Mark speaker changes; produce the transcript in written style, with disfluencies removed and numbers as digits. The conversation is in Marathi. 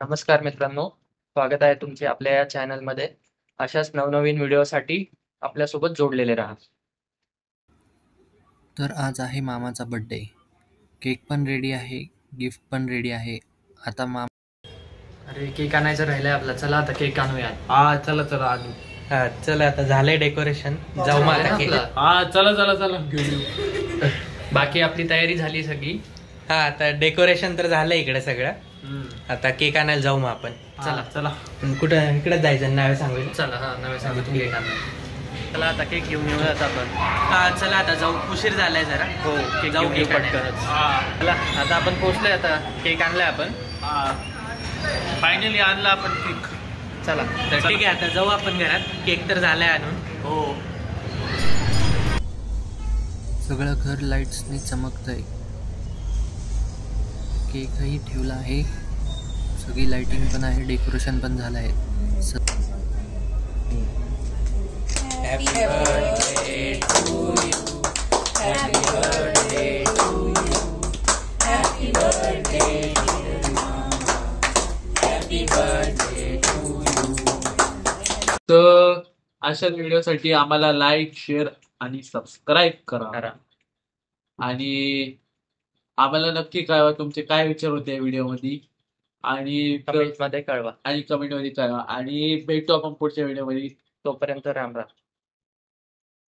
Speaker 1: नमस्कार मित्रांनो, स्वागत आहे तुमचे आपल्या या चॅनलमध्ये. अशाच नवनवीन व्हिडिओसाठी आपल्यासोबत जोडलेले राहा.
Speaker 2: तर आज आहे मामाचा बर्थडे. केक पण रेडी आहे, गिफ्ट पण रेडी आहे. आता
Speaker 1: अरे केक आणायचं राहिलंय आपला, चला आता केक आणूया.
Speaker 3: हा चला चला आणू.
Speaker 2: हा चला आता झालंय डेकोरेशन, जाऊ मग आता केक.
Speaker 3: हा चला चला चला घेऊ.
Speaker 1: बाकी आपली तयारी झाली सगळी.
Speaker 2: हा आता डेकोरेशन तर झालंय इकडे सगळं. आता केक आणायला जाऊ मग आपण.
Speaker 1: चला
Speaker 3: चला
Speaker 2: कुठं इकडे जायचं नाव सांगू.
Speaker 1: चला, हा नवे सांगितलं केक आणूया. चला आता केक घेऊन येऊयात आपण.
Speaker 2: हा चला आता जाऊ, उशीर झालाय जरा.
Speaker 1: हो, केक
Speaker 2: जाऊ
Speaker 1: घेऊन येऊ
Speaker 2: केक
Speaker 1: पटकनच.
Speaker 3: हा
Speaker 1: चला आता आपण पोहोचलोय, आता केक आणलाय आपण.
Speaker 3: फायनली आणला आपण केक.
Speaker 1: चला
Speaker 2: तर ठीक आहे, आता जाऊ आपण घरात. केक तर झालाय आणून.
Speaker 3: हो
Speaker 2: सगळं घर लाईट्सनी चमकतंय. केकही ठेवला आहे, सगळी लाइटिंग पण आहे, डेकोरेशन पण झालं आहे. Happy birthday to you, happy birthday to you, happy birthday happy birthday to you.
Speaker 3: तर अशा व्हिडिओसाठी आम्हाला लाईक, शेअर आणि सबस्क्राईब करा. आणि आम्हाला नक्की कळवा तुमचे काय विचार होते या व्हिडिओमध्ये, आणि
Speaker 1: कमेंट मध्ये कळवा.
Speaker 3: कमेंट मध्ये कळवा. आणि भेटू आपण पुढच्या व्हिडिओमध्ये.
Speaker 1: तोपर्यंत राम राम.